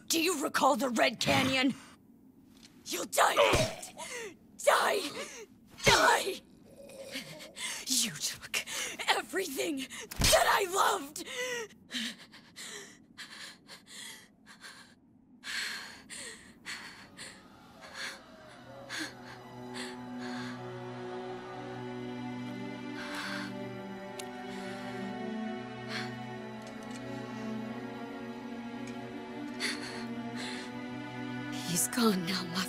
Do you recall the Red Canyon? You'll die in it! Die! Die! You took everything that I loved! He's gone now, Mother.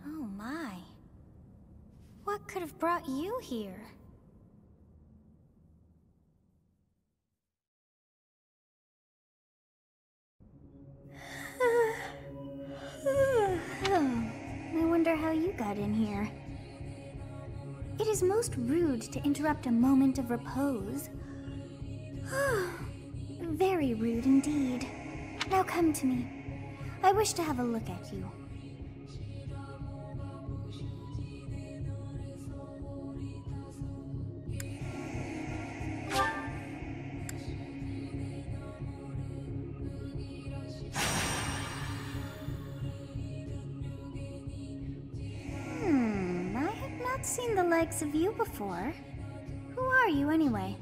Oh my. What could have brought you here? I wonder how you got in here. It is most rude to interrupt a moment of repose. Very rude indeed. Now come to me. I wish to have a look at you. I have not seen the likes of you before. Who are you anyway?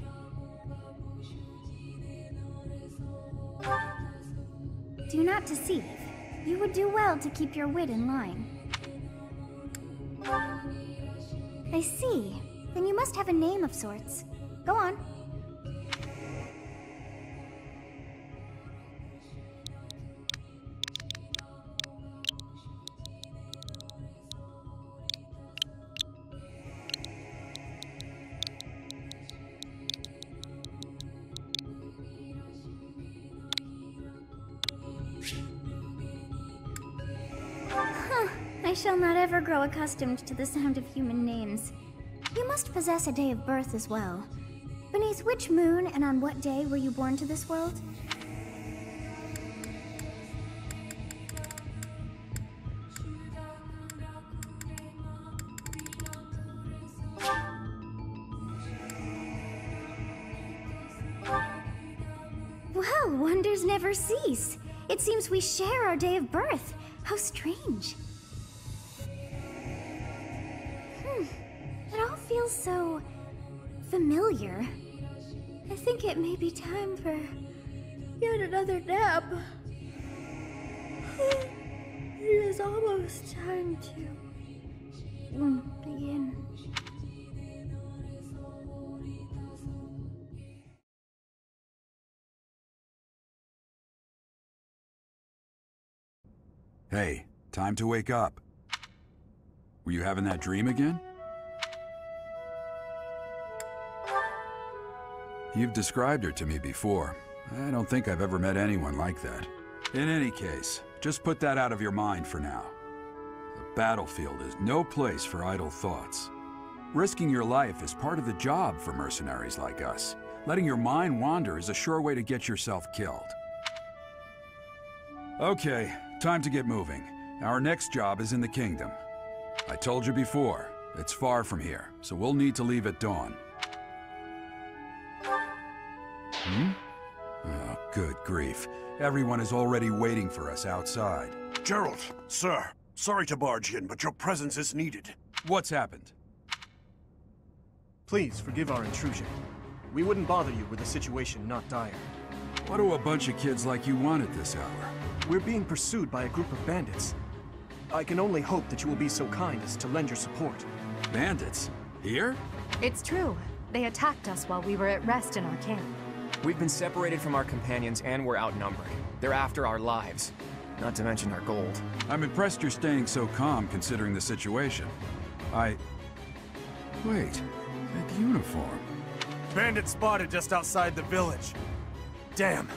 Do not deceive. You would do well to keep your wit in line. I see. Then you must have a name of sorts. Go on. I shall not ever grow accustomed to the sound of human names. You must possess a day of birth as well. Beneath which moon and on what day were you born to this world? Well, wonders never cease. It seems we share our day of birth. How strange. It all feels so familiar. I think it may be time for yet another nap. It is almost time to begin. Hey, time to wake up. Were you having that dream again? You've described her to me before. I don't think I've ever met anyone like that. In any case, just put that out of your mind for now. The battlefield is no place for idle thoughts. Risking your life is part of the job for mercenaries like us. Letting your mind wander is a sure way to get yourself killed. Okay, time to get moving. Our next job is in the kingdom. I told you before, it's far from here, so we'll need to leave at dawn. Oh, good grief. Everyone is already waiting for us outside. Gerald, sir, sorry to barge in, but your presence is needed. What's happened? Please forgive our intrusion. We wouldn't bother you were the situation not dire. What do a bunch of kids like you want at this hour? We're being pursued by a group of bandits. I can only hope that you will be so kind as to lend your support. Bandits? Here? It's true. They attacked us while we were at rest in our camp. We've been separated from our companions and we're outnumbered. They're after our lives, not to mention our gold. I'm impressed you're staying so calm considering the situation. Wait, that uniform. Bandits spotted just outside the village. Damn,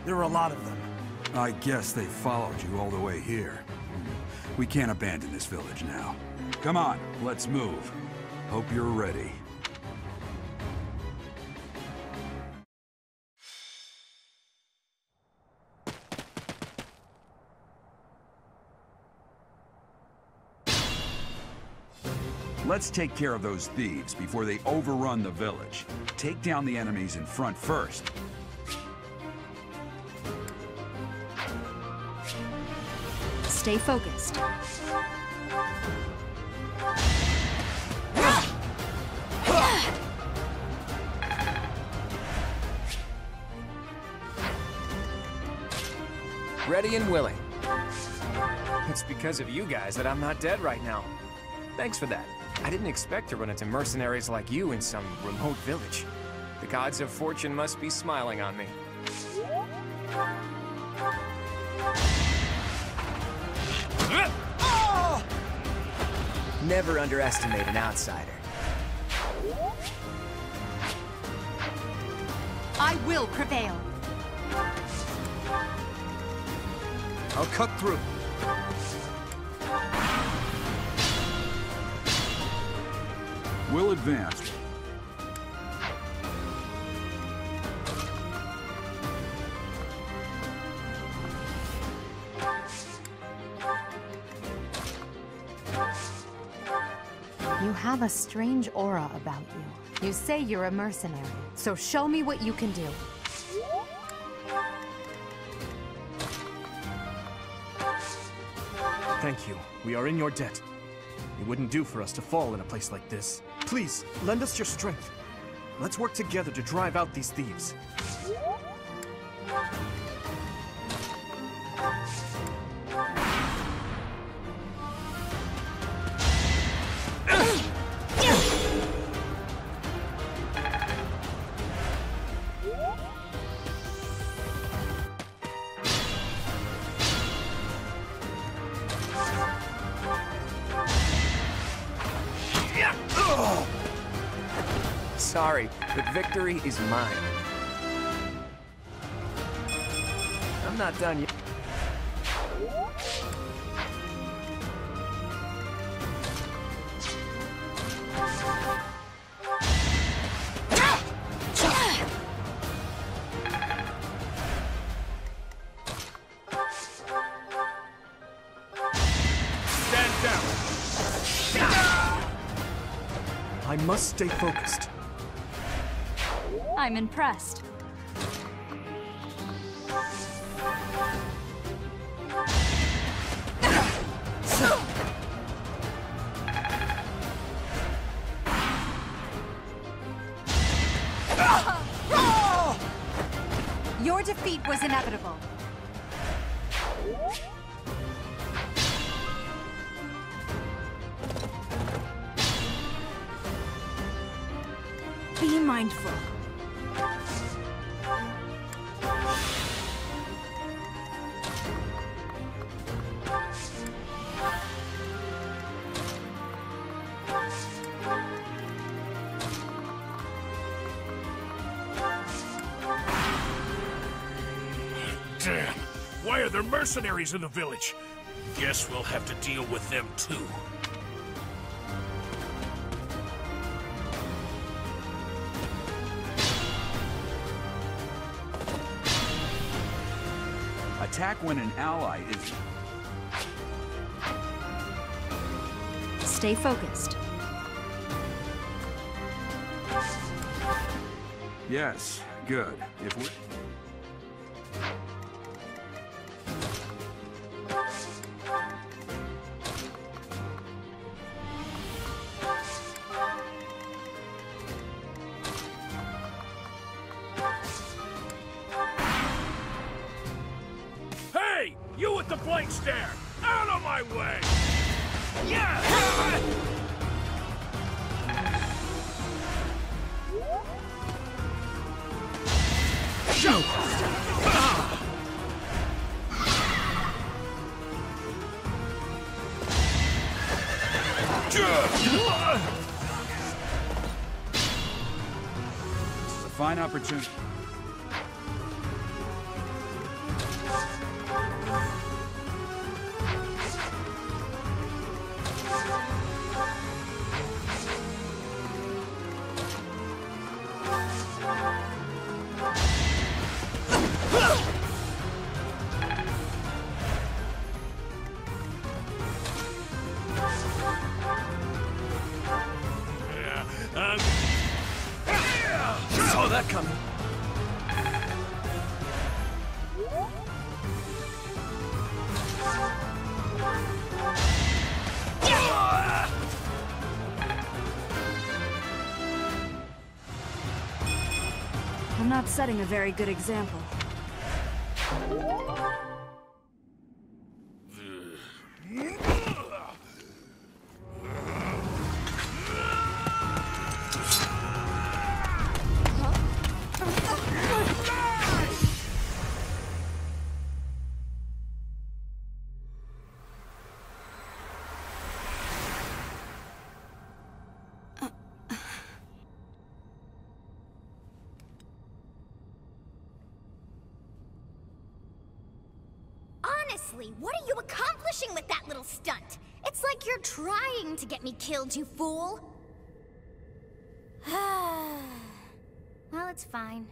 there were a lot of them. I guess they followed you all the way here. We can't abandon this village now. Come on, let's move. Hope you're ready. Let's take care of those thieves before they overrun the village. Take down the enemies in front first. Stay focused. Ready and willing. It's because of you guys that I'm not dead right now. Thanks for that. I didn't expect to run into mercenaries like you in some remote village. The gods of fortune must be smiling on me. Never underestimate an outsider. I will prevail. I'll cut through. We'll advance. You have a strange aura about you. You say you're a mercenary, so show me what you can do. Thank you. We are in your debt. It wouldn't do for us to fall in a place like this. Please, lend us your strength. Let's work together to drive out these thieves. Sorry, but victory is mine. I'm not done yet. down! I must stay focused. I'm impressed. Your defeat was inevitable. Be mindful. Damn! Why are there mercenaries in the village? Guess we'll have to deal with them too. Attack when an ally is... Stay focused. Yes, good. If we... Hey! You with the blank stare! Out of my way! Yeah! This is a fine opportunity. Saw that coming. I'm not setting a very good example. Honestly, what are you accomplishing with that little stunt? It's like you're trying to get me killed, you fool. Well, it's fine.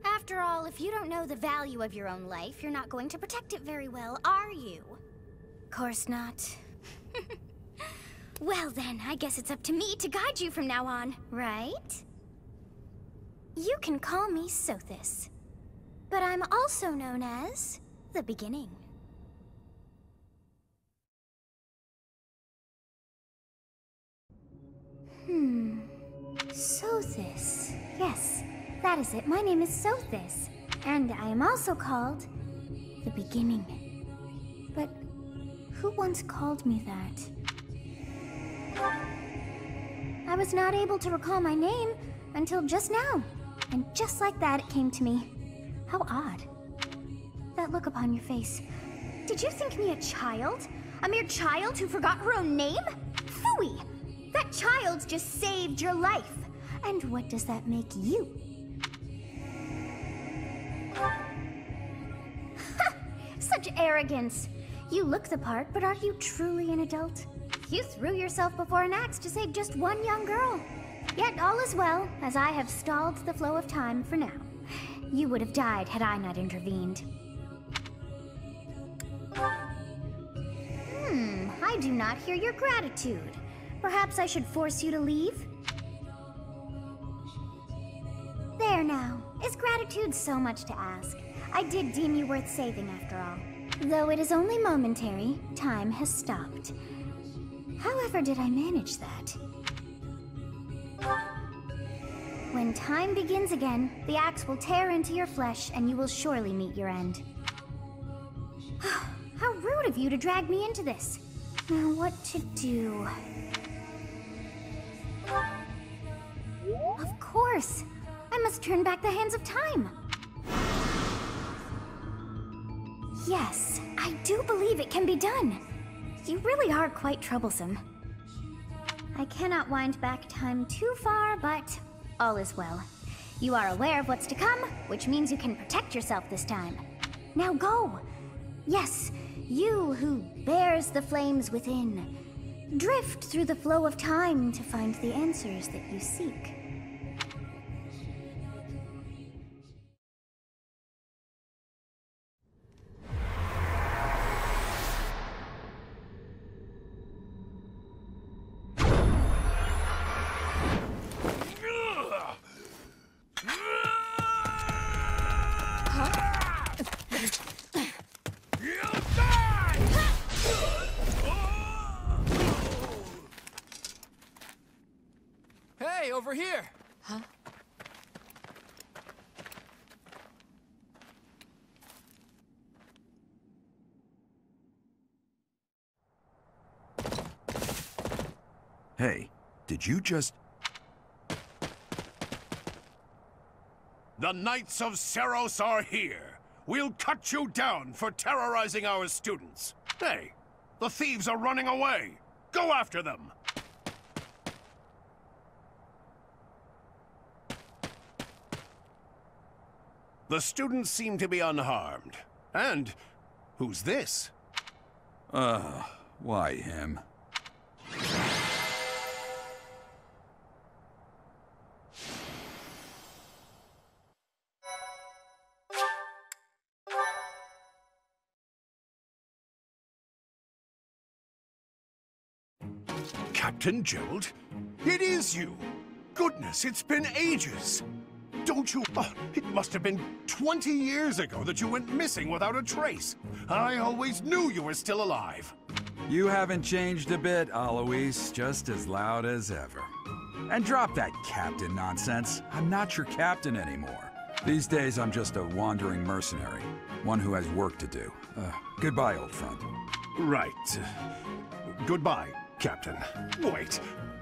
After all, if you don't know the value of your own life, you're not going to protect it very well, are you? Course not. Well then, I guess it's up to me to guide you from now on, right? You can call me Sothis, but I'm also known as the Beginning. Sothis. Yes, that is it. My name is Sothis, and I am also called the Beginning. But who once called me that? I was not able to recall my name until just now, and just like that it came to me. How odd. That look upon your face. Did you think me a child? A mere child who forgot her own name? Phooey! That child just saved your life. And what does that make you? Such arrogance. You look the part, but are you truly an adult? You threw yourself before an axe to save just one young girl. Yet all is well, as I have stalled the flow of time for now. You would have died had I not intervened. I I do not hear your gratitude. Perhaps I should force you to leave? There now. Is gratitude so much to ask? I did deem you worth saving after all. Though it is only momentary, time has stopped. However did I manage that? When time begins again, the axe will tear into your flesh and you will surely meet your end. How rude of you to drag me into this. Now what to do? Of course! I must turn back the hands of time! Yes, I do believe it can be done. You really are quite troublesome. I cannot wind back time too far, but all is well. You are aware of what's to come, which means you can protect yourself this time. Now go! Yes, you who bears the flames within. Drift through the flow of time to find the answers that you seek. Hey, over here! Huh? Hey, did you just... The Knights of Seros are here. We'll cut you down for terrorizing our students. Hey, the thieves are running away. Go after them. The students seem to be unharmed. And who's this? Why him? Captain Gerald? It is you! Goodness, it's been ages! Don't you... Oh, it must have been 20 years ago that you went missing without a trace. I always knew you were still alive. You haven't changed a bit, Alois. Just as loud as ever. And drop that captain nonsense. I'm not your captain anymore. These days, I'm just a wandering mercenary. One who has work to do. Goodbye, old friend. Right. Goodbye, Captain. Wait.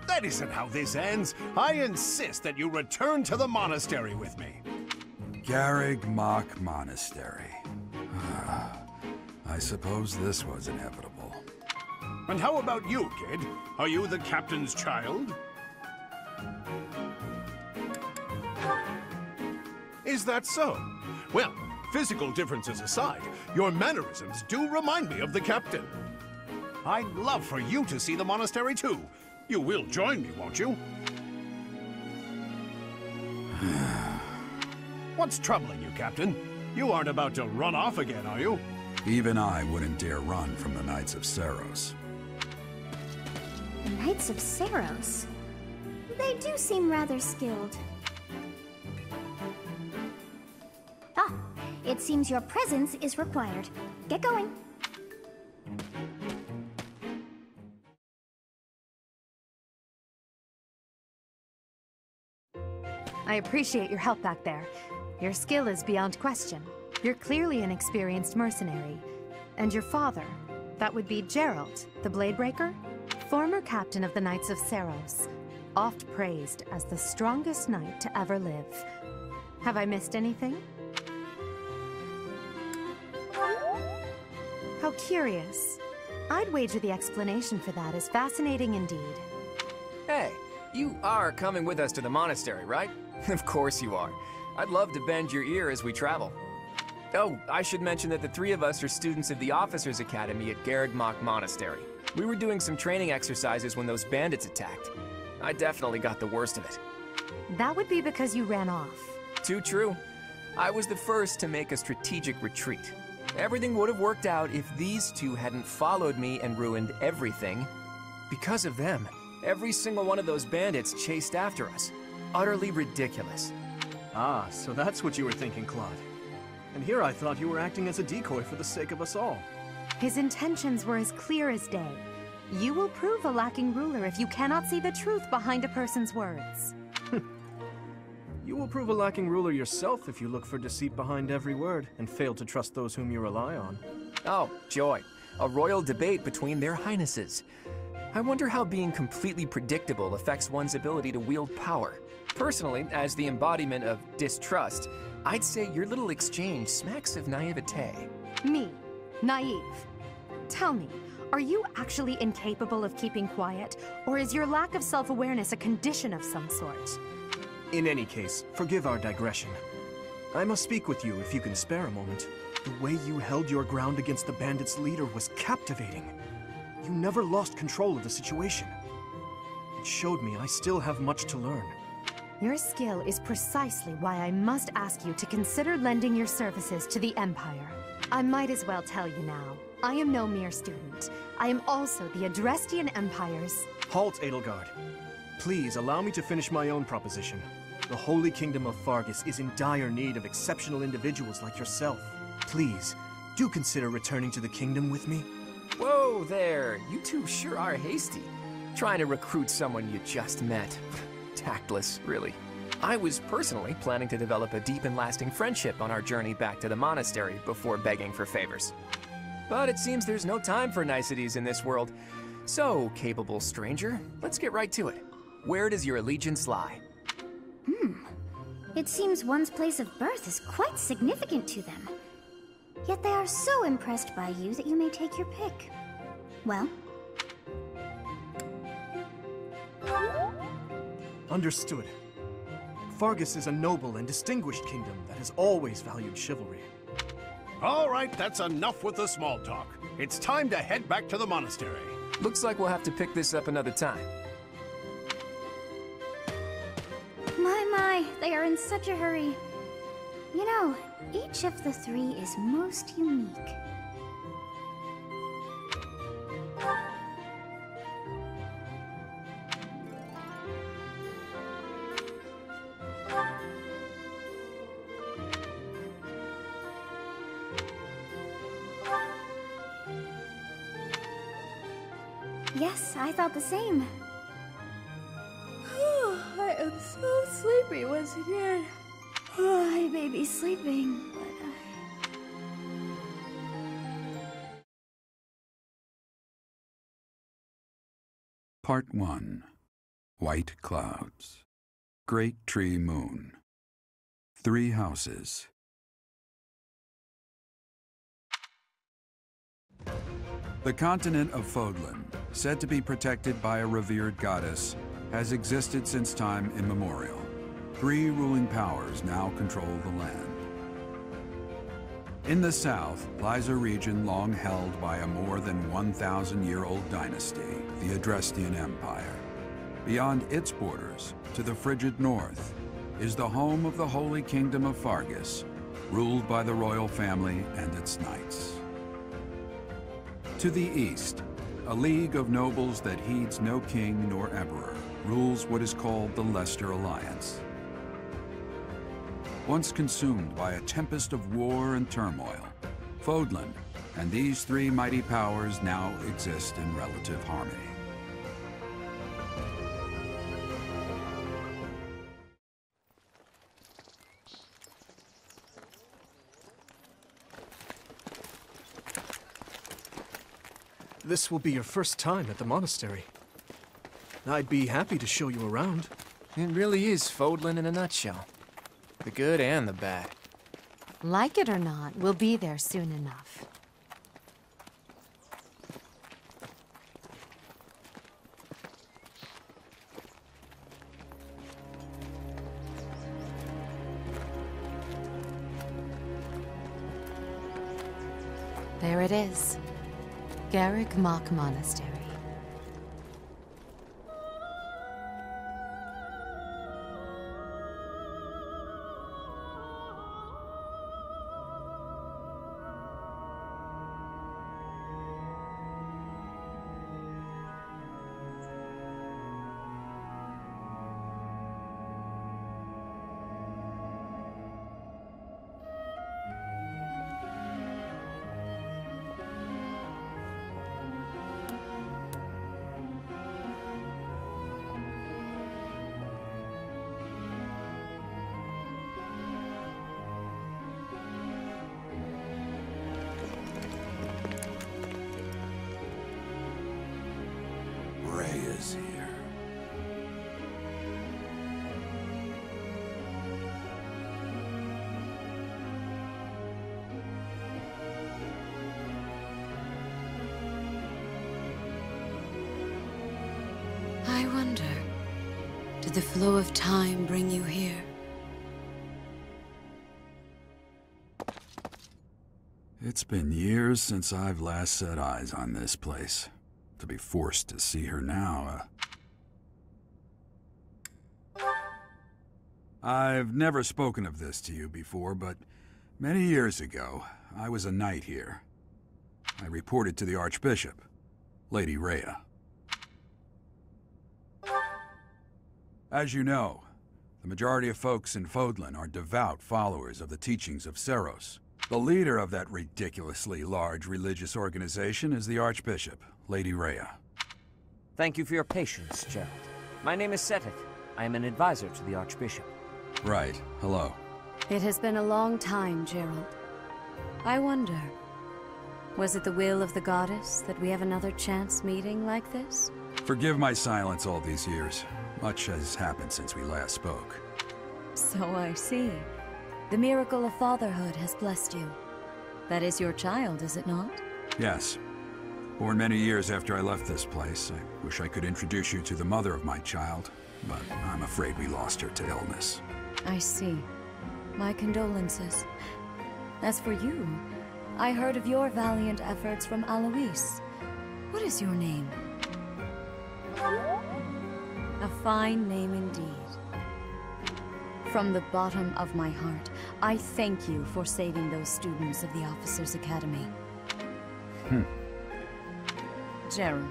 That isn't how this ends. I insist that you return to the monastery with me. Garreg Mach Monastery. I suppose this was inevitable. And how about you, kid? Are you the captain's child? Is that so? Well, physical differences aside, your mannerisms do remind me of the captain. I'd love for you to see the monastery too. You will join me, won't you? What's troubling you, Captain? You aren't about to run off again, are you? Even I wouldn't dare run from the Knights of Seros. The Knights of Seros? They do seem rather skilled. Ah, it seems your presence is required. Get going. I appreciate your help back there. Your skill is beyond question. You're clearly an experienced mercenary. And your father, that would be Gerald, the Bladebreaker? Former captain of the Knights of Seros. Oft praised as the strongest knight to ever live. Have I missed anything? How curious. I'd wager the explanation for that is fascinating indeed. Hey, you are coming with us to the monastery, right? Of course you are. I'd love to bend your ear as we travel. Oh, I should mention that the three of us are students of the Officers' Academy at Garreg Mach Monastery. We were doing some training exercises when those bandits attacked. I definitely got the worst of it. That would be because you ran off. Too true. I was the first to make a strategic retreat. Everything would have worked out if these two hadn't followed me and ruined everything. Because of them, every single one of those bandits chased after us. Utterly ridiculous. Ah, so that's what you were thinking, Claude. And here I thought you were acting as a decoy for the sake of us all. His intentions were as clear as day. You will prove a lacking ruler if you cannot see the truth behind a person's words. You will prove a lacking ruler yourself if you look for deceit behind every word and fail to trust those whom you rely on. Oh, joy. A royal debate between their highnesses. I wonder how being completely predictable affects one's ability to wield power. Personally, as the embodiment of distrust, I'd say your little exchange smacks of naivete. Me? Naive? Tell me, are you actually incapable of keeping quiet, or is your lack of self-awareness a condition of some sort? In any case, forgive our digression. I must speak with you if you can spare a moment. The way you held your ground against the bandits' leader was captivating. You never lost control of the situation. It showed me I still have much to learn. Your skill is precisely why I must ask you to consider lending your services to the Empire. I might as well tell you now. I am no mere student. I am also the Adrestian Empire's... Halt, Edelgard. Please allow me to finish my own proposition. The Holy Kingdom of Fargus is in dire need of exceptional individuals like yourself. Please, do consider returning to the kingdom with me. Whoa there, you two sure are hasty. Trying to recruit someone you just met. Tactless, really. I was personally planning to develop a deep and lasting friendship on our journey back to the monastery before begging for favors. But it seems there's no time for niceties in this world. So, capable stranger, let's get right to it. Where does your allegiance lie? It seems one's place of birth is quite significant to them. Yet they are so impressed by you that you may take your pick. Well? Understood. Fargus is a noble and distinguished kingdom that has always valued chivalry. All right, that's enough with the small talk. It's time to head back to the monastery. Looks like we'll have to pick this up another time. My, they are in such a hurry. You know, each of the three is most unique. Yes, I thought the same. I am so sleepy once again. I may be sleeping, but Part 1. White Clouds. Great Tree Moon. 3 houses. The continent of Fodlan, said to be protected by a revered goddess, has existed since time immemorial. 3 ruling powers now control the land. In the south lies a region long held by a more than 1,000-year-old dynasty, the Adrestian Empire. Beyond its borders, to the frigid north, is the home of the Holy Kingdom of Fargus, ruled by the royal family and its knights. To the east, a league of nobles that heeds no king nor emperor rules what is called the Leicester Alliance. Once consumed by a tempest of war and turmoil, Fodlan and these 3 mighty powers now exist in relative harmony. This will be your first time at the monastery. I'd be happy to show you around. It really is Fodlan in a nutshell. The good and the bad. Like it or not, we'll be there soon enough. There it is. Garrick Mach Monastery. is here. I wonder, did the flow of time bring you here? It's been years since I've last set eyes on this place. To be forced to see her now, I've never spoken of this to you before, but many years ago, I was a knight here. I reported to the Archbishop, Lady Rhea. As you know, the majority of folks in Fodlan are devout followers of the teachings of Seros. The leader of that ridiculously large religious organization is the Archbishop, Lady Rhea. Thank you for your patience, Gerald. My name is Seteth. I am an advisor to the Archbishop. Right. Hello. It has been a long time, Gerald. I wonder, was it the will of the goddess that we have another chance meeting like this? Forgive my silence all these years. Much has happened since we last spoke. So I see. The miracle of fatherhood has blessed you. That is your child, is it not? Yes. Born many years after I left this place. I wish I could introduce you to the mother of my child, but I'm afraid we lost her to illness. I see. My condolences. As for you, I heard of your valiant efforts from Alois. What is your name? A fine name indeed. From the bottom of my heart, I thank you for saving those students of the Officers' Academy. Gerald,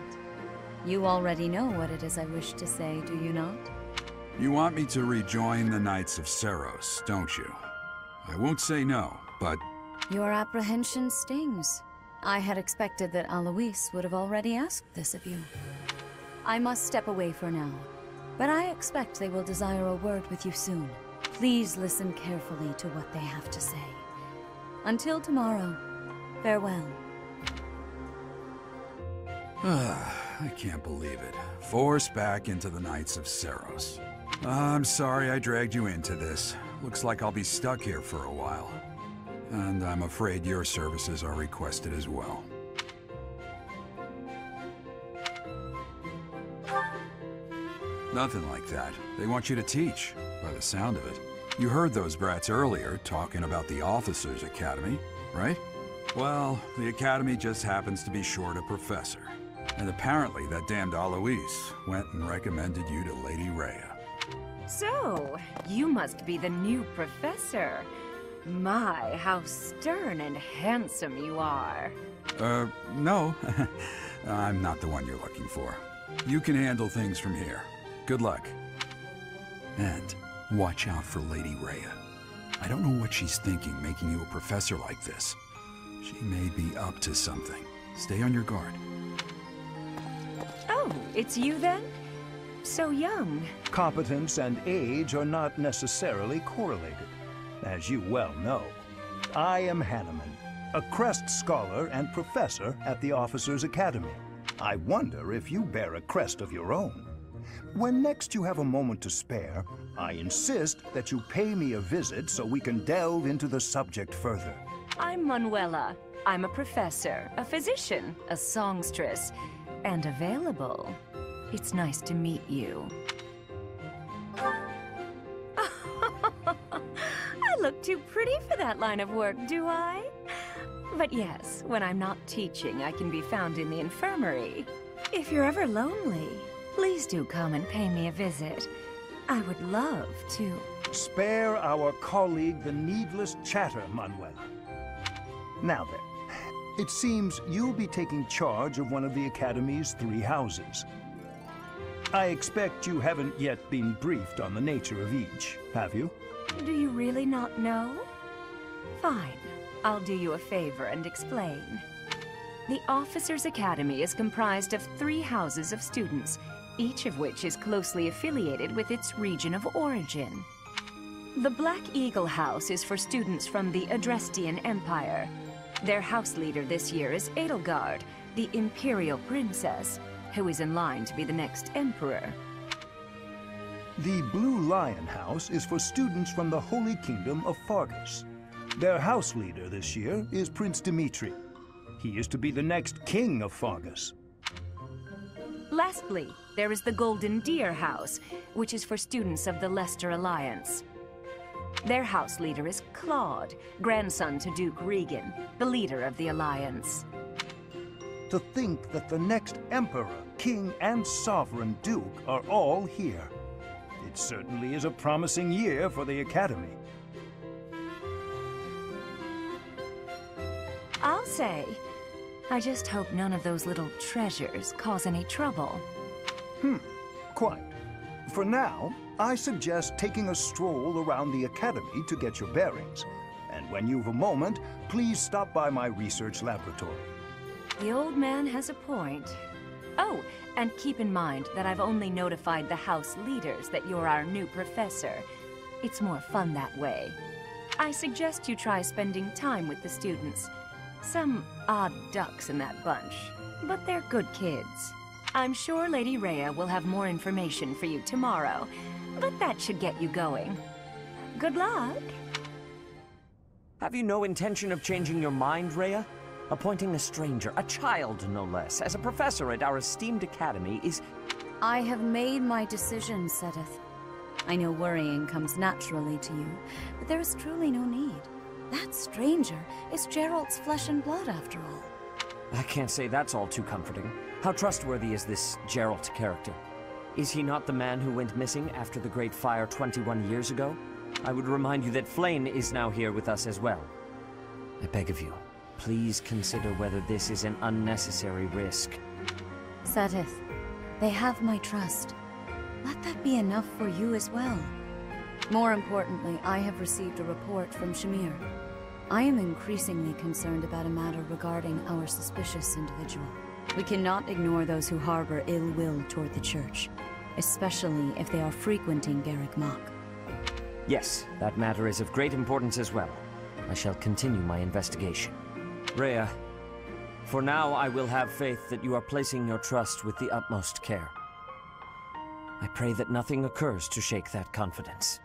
you already know what it is I wish to say, do you not? You want me to rejoin the Knights of Seros, don't you? I won't say no, but... Your apprehension stings. I had expected that Alois would have already asked this of you. I must step away for now, but I expect they will desire a word with you soon. Please listen carefully to what they have to say. Until tomorrow, farewell. I can't believe it. Forced back into the Knights of Seros. I'm sorry I dragged you into this. Looks like I'll be stuck here for a while. And I'm afraid your services are requested as well. Nothing like that. They want you to teach, by the sound of it. You heard those brats earlier talking about the Officers' Academy, right? Well, the Academy just happens to be short a professor. And apparently that damned Alois went and recommended you to Lady Rhea. So, you must be the new professor. My, how stern and handsome you are. No. I'm not the one you're looking for. You can handle things from here. Good luck. And watch out for Lady Rhea. I don't know what she's thinking making you a professor like this. She may be up to something. Stay on your guard. Oh, it's you then? So young. Competence and age are not necessarily correlated, as you well know. I am Hanneman, a crest scholar and professor at the Officers' Academy. I wonder if you bear a crest of your own. When next you have a moment to spare, I insist that you pay me a visit so we can delve into the subject further. I'm Manuela. I'm a professor, a physician, a songstress, and available. It's nice to meet you. I look too pretty for that line of work, do I? But yes, when I'm not teaching, I can be found in the infirmary. If you're ever lonely, please do come and pay me a visit. I would love to. Spare our colleague the needless chatter, Manuela. Now then, it seems you'll be taking charge of one of the Academy's 3 houses. I expect you haven't yet been briefed on the nature of each, have you? Do you really not know? Fine. I'll do you a favor and explain. The Officers' Academy is comprised of 3 houses of students, each of which is closely affiliated with its region of origin. The Black Eagle House is for students from the Adrestian Empire. Their house leader this year is Edelgard, the Imperial Princess. who is in line to be the next emperor. The Blue Lion House is for students from the Holy Kingdom of Fargus. Their house leader this year is Prince Dimitri. He is to be the next king of Fargus. Lastly, there is the Golden Deer House, which is for students of the Leicester Alliance. Their house leader is Claude, grandson to Duke Regan, the leader of the Alliance. To think that the next emperor, king, and sovereign duke are all here. It certainly is a promising year for the Academy. I'll say. I just hope none of those little treasures cause any trouble. Quite. For now, I suggest taking a stroll around the Academy to get your bearings. And when you've a moment, please stop by my research laboratory. The old man has a point. Oh, and keep in mind that I've only notified the house leaders that you're our new professor. It's more fun that way. I suggest you try spending time with the students. Some odd ducks in that bunch, but they're good kids. I'm sure Lady Rhea will have more information for you tomorrow, but that should get you going. Good luck! Have you no intention of changing your mind, Rhea? Appointing a stranger, a child no less, as a professor at our esteemed academy is... I have made my decision, Sedith. I know worrying comes naturally to you, but there is truly no need. That stranger is Gerald's flesh and blood, after all. I can't say that's all too comforting. How trustworthy is this Gerald character? Is he not the man who went missing after the Great Fire 21 years ago? I would remind you that Flame is now here with us as well. I beg of you, please consider whether this is an unnecessary risk. Sedith, they have my trust. Let that be enough for you as well. More importantly, I have received a report from Shamir. I am increasingly concerned about a matter regarding our suspicious individual. We cannot ignore those who harbor ill will toward the Church, especially if they are frequenting Garrick Mach. Yes, that matter is of great importance as well. I shall continue my investigation. Rhea, for now I will have faith that you are placing your trust with the utmost care. I pray that nothing occurs to shake that confidence.